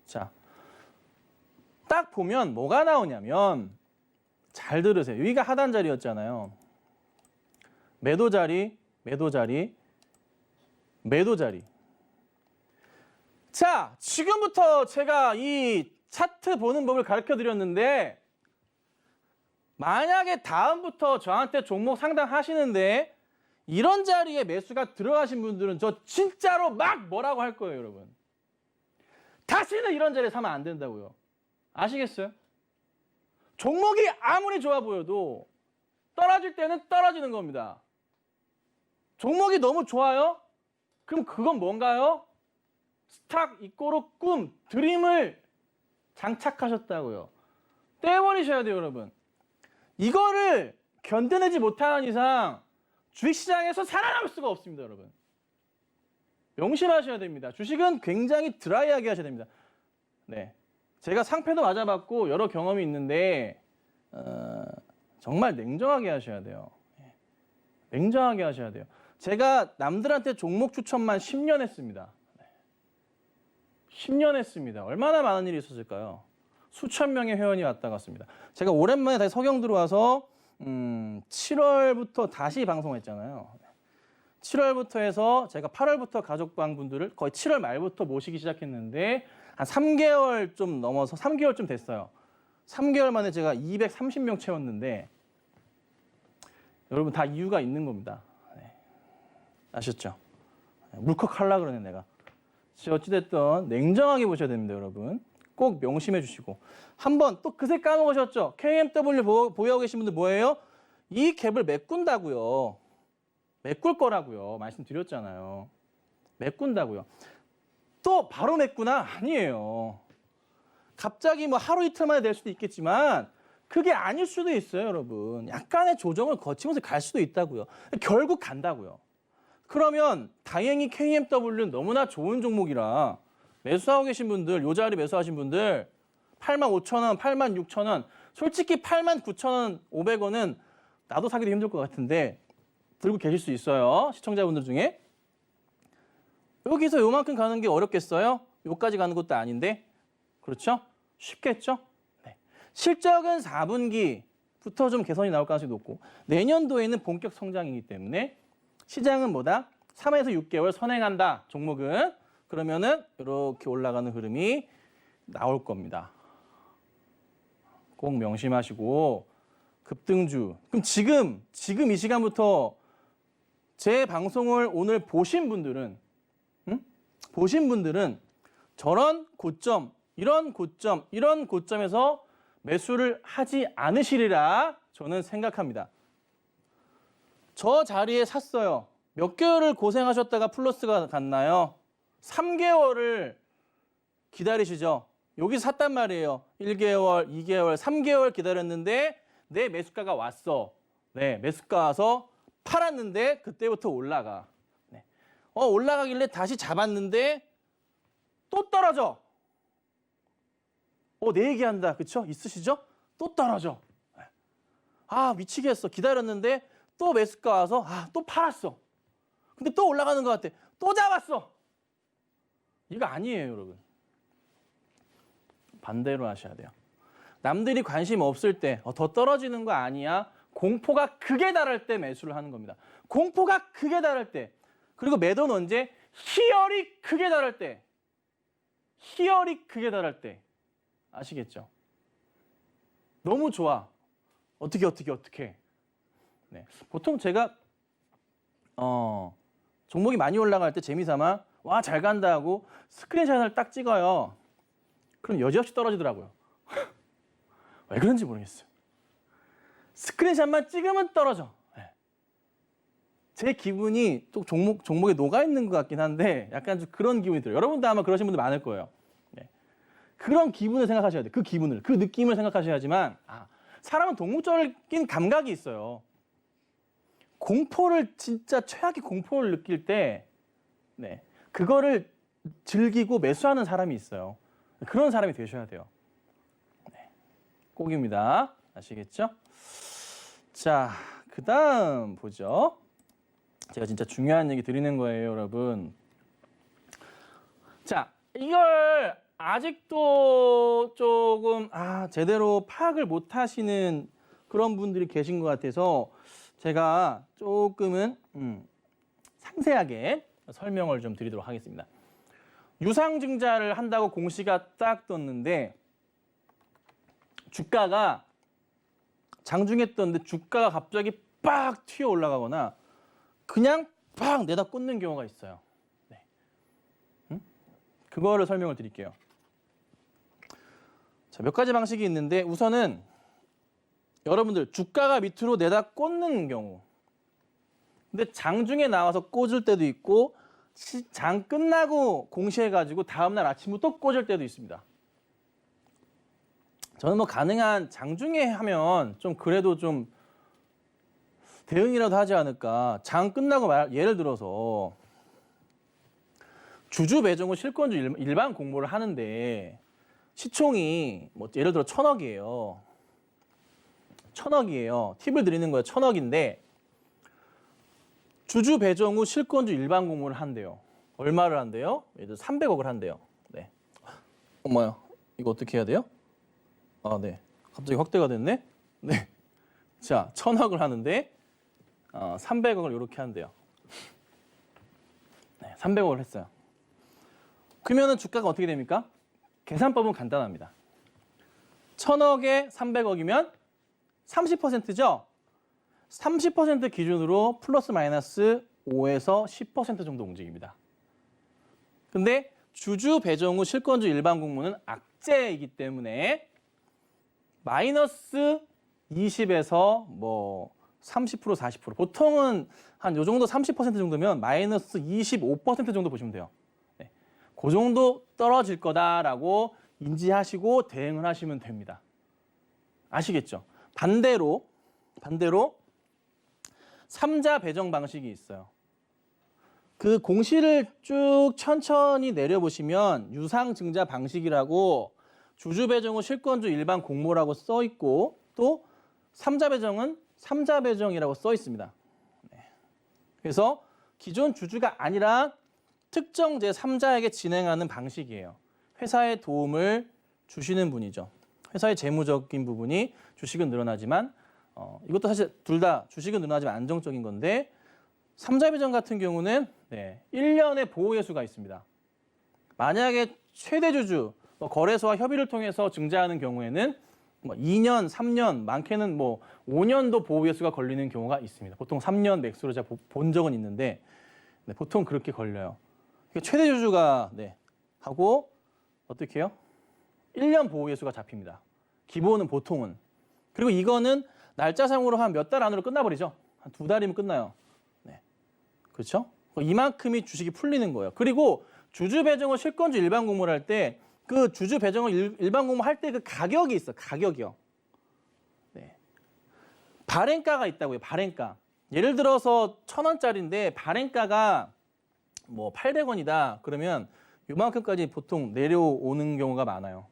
자, 딱 보면 뭐가 나오냐면 잘 들으세요. 여기가 하단 자리였잖아요. 매도 자리, 매도 자리, 매도 자리. 자, 지금부터 제가 이 차트 보는 법을 가르쳐 드렸는데 만약에 다음부터 저한테 종목 상담하시는데 이런 자리에 매수가 들어가신 분들은 저 진짜로 막 뭐라고 할 거예요, 여러분. 다시는 이런 자리에 사면 안 된다고요. 아시겠어요? 종목이 아무리 좋아 보여도 떨어질 때는 떨어지는 겁니다. 종목이 너무 좋아요? 그럼 그건 뭔가요? 스탁 이꼬르 꿈, 드림을 장착하셨다고요. 떼버리셔야 돼요, 여러분. 이거를 견뎌내지 못하는 이상 주식시장에서 살아남을 수가 없습니다, 여러분. 명심하셔야 됩니다. 주식은 굉장히 드라이하게 하셔야 됩니다. 네, 제가 상패도 맞아봤고 여러 경험이 있는데 정말 냉정하게 하셔야 돼요. 냉정하게 하셔야 돼요. 제가 남들한테 종목 추천만 10년 했습니다. 10년 했습니다. 얼마나 많은 일이 있었을까요? 수천 명의 회원이 왔다 갔습니다. 제가 오랜만에 다시 서경 들어와서 7월부터 다시 방송했잖아요. 7월부터 해서 제가 8월부터 가족방 분들을 거의 7월 말부터 모시기 시작했는데 한 3개월 좀 넘어서 3개월쯤 됐어요. 3개월 만에 제가 230명 채웠는데 여러분 다 이유가 있는 겁니다. 네. 아셨죠? 물컥하려고 그러네 내가. 어찌됐든 냉정하게 보셔야 됩니다, 여러분. 꼭 명심해 주시고. 한번 또 그새 까먹으셨죠? KMW 보유하고 계신 분들 뭐예요? 이 갭을 메꾼다고요. 메꿀 거라고요. 말씀드렸잖아요. 메꾼다고요. 또 바로 메꾸나? 아니에요. 갑자기 뭐 하루 이틀 만에 될 수도 있겠지만 그게 아닐 수도 있어요, 여러분. 약간의 조정을 거치면서 갈 수도 있다고요. 결국 간다고요. 그러면 다행히 KMW는 너무나 좋은 종목이라 매수하고 계신 분들, 요 자리 매수하신 분들 85,000원, 86,000원, 솔직히 89,500원은 나도 사기도 힘들 것 같은데 들고 계실 수 있어요. 시청자분들 중에. 여기서 요만큼 가는 게 어렵겠어요? 여기까지 가는 것도 아닌데 그렇죠? 쉽겠죠? 네. 실적은 4분기부터 좀 개선이 나올 가능성이 높고 내년도에는 본격 성장이기 때문에 시장은 뭐다? 3에서 6개월 선행한다. 종목은. 그러면은 이렇게 올라가는 흐름이 나올 겁니다. 꼭 명심하시고 급등주. 그럼 지금 이 시간부터 제 방송을 오늘 보신 분들은 저런 고점, 이런 고점에서 매수를 하지 않으시리라 저는 생각합니다. 저 자리에 샀어요. 몇 개월을 고생하셨다가 플러스가 갔나요? 3개월을 기다리시죠. 여기 샀단 말이에요. 1개월, 2개월, 3개월 기다렸는데 내 매수가가 왔어. 네, 매수가 와서 팔았는데 그때부터 올라가. 네. 올라가길래 다시 잡았는데 또 떨어져. 내 얘기한다. 그쵸? 있으시죠? 또 떨어져. 아, 미치겠어. 기다렸는데 또 매수가 와서 또 팔았어. 근데 또 올라가는 것 같아. 또 잡았어. 이거 아니에요, 여러분. 반대로 하셔야 돼요. 남들이 관심 없을 때 더 떨어지는 거 아니야? 공포가 극에 달할 때 매수를 하는 겁니다. 공포가 극에 달할 때. 그리고 매도는 언제? 희열이 극에 달할 때. 희열이 극에 달할 때. 아시겠죠? 너무 좋아. 어떻게. 네. 보통 제가 종목이 많이 올라갈 때 재미삼아 와, 잘 간다 하고 스크린샷을 딱 찍어요. 그럼 여지없이 떨어지더라고요. 왜 그런지 모르겠어요. 스크린샷만 찍으면 떨어져. 네. 제 기분이 또 종목에 녹아있는 것 같긴 한데 약간 좀 그런 기분이 들어요. 여러분도 아마 그러신 분들 많을 거예요. 네. 그런 기분을 생각하셔야 돼요. 그 기분을, 그 느낌을 생각하셔야지만 사람은 동물적인 감각이 있어요. 공포를 진짜 최악의 공포를 느낄 때 그거를 즐기고 매수하는 사람이 있어요. 그런 사람이 되셔야 돼요. 네. 꼭입니다. 아시겠죠? 자, 그다음 보죠. 제가 진짜 중요한 얘기 드리는 거예요, 여러분. 자, 이걸 아직도 조금 제대로 파악을 못 하시는 그런 분들이 계신 것 같아서 제가 조금은 상세하게 설명을 좀 드리도록 하겠습니다. 유상증자를 한다고 공시가 딱 떴는데 주가가 장중에 떴는데 주가가 갑자기 빡 튀어 올라가거나 그냥 빡 내다 꽂는 경우가 있어요. 네. 그거를 설명을 드릴게요. 자, 몇 가지 방식이 있는데 우선은 여러분들 주가가 밑으로 내다 꽂는 경우. 근데 장중에 나와서 꽂을 때도 있고 장 끝나고 공시해가지고 다음날 아침부터 꽂을 때도 있습니다. 저는 뭐 가능한 장중에 하면 좀 그래도 좀 대응이라도 하지 않을까. 장 끝나고 예를 들어서 주주 배정 후 실권주 일반 공모를 하는데 시총이 뭐 예를 들어 1,000억이에요. 1,000억이에요. 팁을 드리는 거예요. 1,000억인데 주주 배정 후 실권주 일반 공모를 한대요. 얼마를 한대요? 예를 들어 300억을 한대요. 네. 엄마야, 이거 어떻게 해야 돼요? 네. 갑자기 확대가 됐네? 네. 자, 1,000억을 하는데 300억을 이렇게 한대요. 네, 300억을 했어요. 그러면은 주가가 어떻게 됩니까? 계산법은 간단합니다. 1,000억에 300억이면 30%죠? 30% 기준으로 플러스 마이너스 5에서 10% 정도 움직입니다. 근데 주주 배정 후 실권주 일반 공모는 악재이기 때문에 마이너스 20에서 뭐 30%, 40%. 보통은 한 요 정도 30% 정도면 마이너스 25% 정도 보시면 돼요. 네. 그 정도 떨어질 거다라고 인지하시고 대응을 하시면 됩니다. 아시겠죠? 반대로 3자 배정 방식이 있어요. 그 공시를 쭉 천천히 내려보시면 유상증자 방식이라고 주주 배정 후 실권주 일반 공모라고 써 있고 또 3자 배정은 3자 배정이라고 써 있습니다. 네. 그래서 기존 주주가 아니라 특정 제3자에게 진행하는 방식이에요. 회사에 도움을 주시는 분이죠. 회사의 재무적인 부분이 주식은 늘어나지만 이것도 사실 둘 다 주식은 늘어나지만 안정적인 건데 3자 배정 같은 경우는 1년의 보호 예수가 있습니다. 만약에 최대 주주 거래소와 협의를 통해서 증자하는 경우에는 2년, 3년, 많게는 5년도 보호 예수가 걸리는 경우가 있습니다. 보통 3년 맥스로 제가 본 적은 있는데 보통 그렇게 걸려요. 최대 주주가 하고 어떻게 해요? 1년 보호 예수가 잡힙니다. 기본은 보통은. 그리고 이거는 날짜상으로 한 몇 달 안으로 끝나버리죠. 한 2달이면 끝나요. 그렇죠? 이만큼이 주식이 풀리는 거예요. 그리고 주주 배정을 실권주 일반 공모를 할 때 그 주주 배정을 일반 공모 할 때 그 가격이 있어. 가격이요. 발행가가 있다고요. 발행가. 예를 들어서 1,000원짜리인데 발행가가 800원이다. 그러면 요만큼까지 보통 내려오는 경우가 많아요.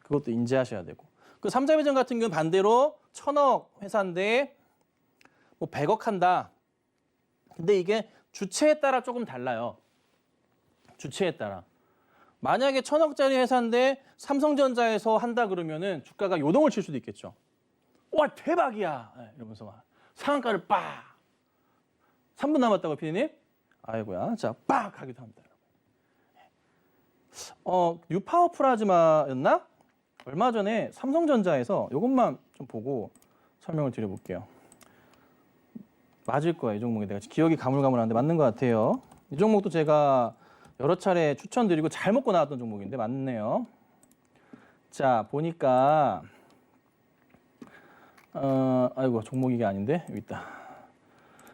그것도 인지하셔야 되고. 그 3자 배정 같은 경우는 반대로 1,000억 회사인데 100억 한다. 근데 이게 주체에 따라 조금 달라요. 주체에 따라. 만약에 1,000억짜리 회사인데 삼성전자에서 한다 그러면은 주가가 요동을 칠 수도 있겠죠. 와 대박이야 이러면서 막 상한가를 빡. 3분 남았다고 피디님? 아이고야. 자, 빡 하기도 합니다. 뉴파워 플라즈마였나? 얼마 전에 삼성전자에서 이것만 좀 보고 설명을 드려볼게요. 맞을 거예요. 이 종목이 내가 기억이 가물가물한데 맞는 것 같아요. 이 종목도 제가 여러 차례 추천드리고 잘 먹고 나왔던 종목인데 맞네요. 자 보니까 아이고 종목이 이게 아닌데 여기 있다.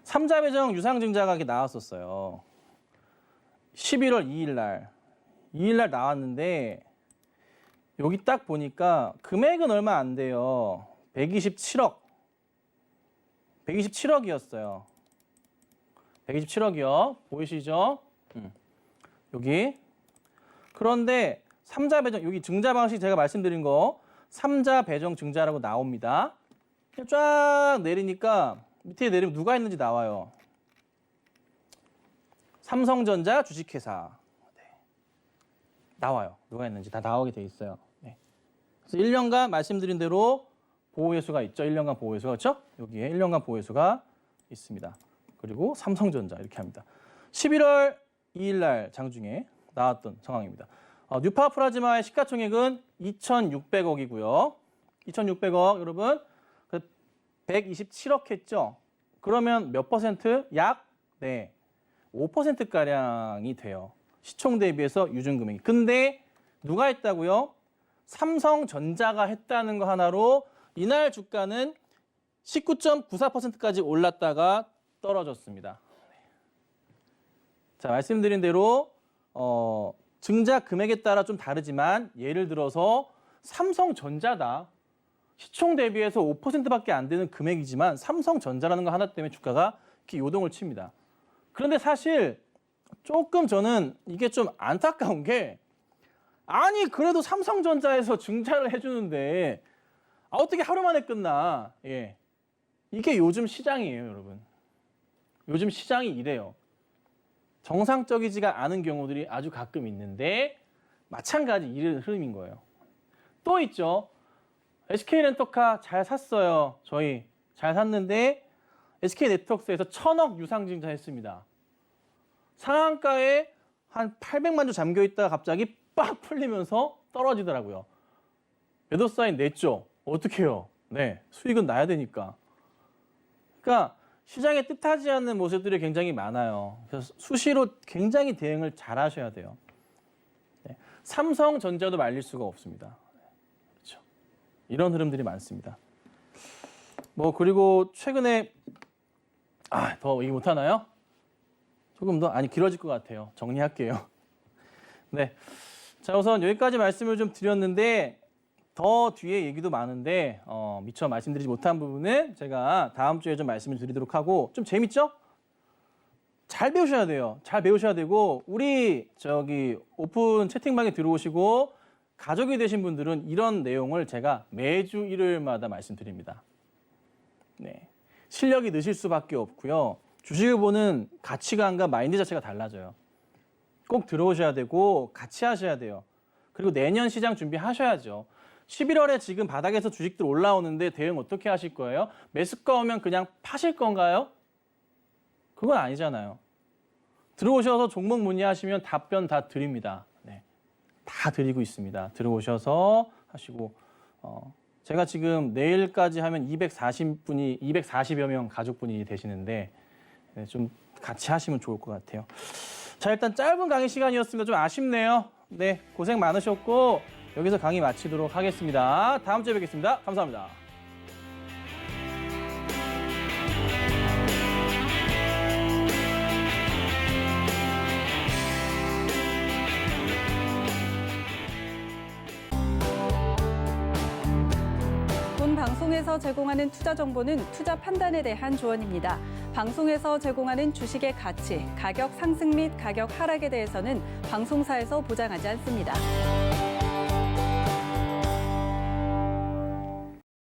3자 배정 유상증자가 나왔었어요. 11월 2일 날 나왔는데 여기 딱 보니까 금액은 얼마 안 돼요. 127억이었어요. 127억이요. 보이시죠? 여기. 그런데 3자 배정, 여기 증자 방식 제가 말씀드린 거 3자 배정 증자라고 나옵니다. 쫙 내리니까 밑에 내리면 누가 있는지 나와요. 삼성전자 주식회사. 나와요. 누가 있는지 다 나오게 돼 있어요. 그래서 1년간 말씀드린 대로 보호예수가 있죠. 1년간 보호예수가 그렇죠? 여기에 1년간 보호예수가 있습니다. 그리고 삼성전자 이렇게 합니다. 11월 2일 날 장중에 나왔던 상황입니다. 뉴파 플라즈마의 시가총액은 2,600억이고요. 2,600억 여러분 127억 했죠? 그러면 몇 퍼센트? 약 5%가량이 돼요. 시총 대비해서 유증금액이. 근데 누가 했다고요? 삼성전자가 했다는 거 하나로 이날 주가는 19.94%까지 올랐다가 떨어졌습니다. 자, 말씀드린 대로 증자 금액에 따라 좀 다르지만 예를 들어서 삼성전자다. 시총 대비해서 5%밖에 안 되는 금액이지만 삼성전자라는 거 하나 때문에 주가가 이렇게 요동을 칩니다. 그런데 사실 조금 저는 이게 좀 안타까운 게 아니 그래도 삼성전자에서 증자를 해주는데 어떻게 하루 만에 끝나. 이게 요즘 시장이에요, 여러분. 요즘 시장이 이래요. 정상적이지가 않은 경우들이 아주 가끔 있는데 마찬가지 이런 흐름인 거예요. 또 있죠. SK렌터카 잘 샀어요. 저희 잘 샀는데 SK네트워크스에서 1,000억 유상증자 했습니다. 상한가에 한 800만 주 잠겨 있다가 갑자기 빡 풀리면서 떨어지더라고요. 매도 사인 냈죠. 어떻게 해요? 수익은 나야 되니까. 그러니까 시장에 뜻하지 않는 모습들이 굉장히 많아요. 그래서 수시로 굉장히 대응을 잘 하셔야 돼요. 삼성전자도 말릴 수가 없습니다. 그렇죠. 이런 흐름들이 많습니다. 그리고 최근에 더 얘기 못 하나요? 조금 더 길어질 것 같아요. 정리할게요. 자, 우선 여기까지 말씀을 좀 드렸는데 더 뒤에 얘기도 많은데 미처 말씀드리지 못한 부분은 제가 다음 주에 좀 말씀을 드리도록 하고 좀 재밌죠? 잘 배우셔야 돼요. 잘 배우셔야 되고 우리 오픈 채팅방에 들어오시고 가족이 되신 분들은 이런 내용을 제가 매주 일요일마다 말씀드립니다. 실력이 느실 수밖에 없고요. 주식을 보는 가치관과 마인드 자체가 달라져요. 꼭 들어오셔야 되고 같이 하셔야 돼요. 그리고 내년 시장 준비하셔야죠. 11월에 지금 바닥에서 주식들 올라오는데 대응 어떻게 하실 거예요? 매수가 오면 그냥 파실 건가요? 그건 아니잖아요. 들어오셔서 종목 문의하시면 답변 다 드립니다. 네, 다 드리고 있습니다. 들어오셔서 하시고 제가 지금 내일까지 하면 240여 명 가족분이 되시는데 네, 좀 같이 하시면 좋을 것 같아요. 자, 일단 짧은 강의 시간이었습니다. 좀 아쉽네요. 네, 고생 많으셨고 여기서 강의 마치도록 하겠습니다. 다음 주에 뵙겠습니다. 감사합니다. 본 방송에서 제공하는 투자 정보는 투자 판단에 대한 조언입니다. 방송에서 제공하는 주식의 가치, 가격 상승 및 가격 하락에 대해서는 방송사에서 보장하지 않습니다.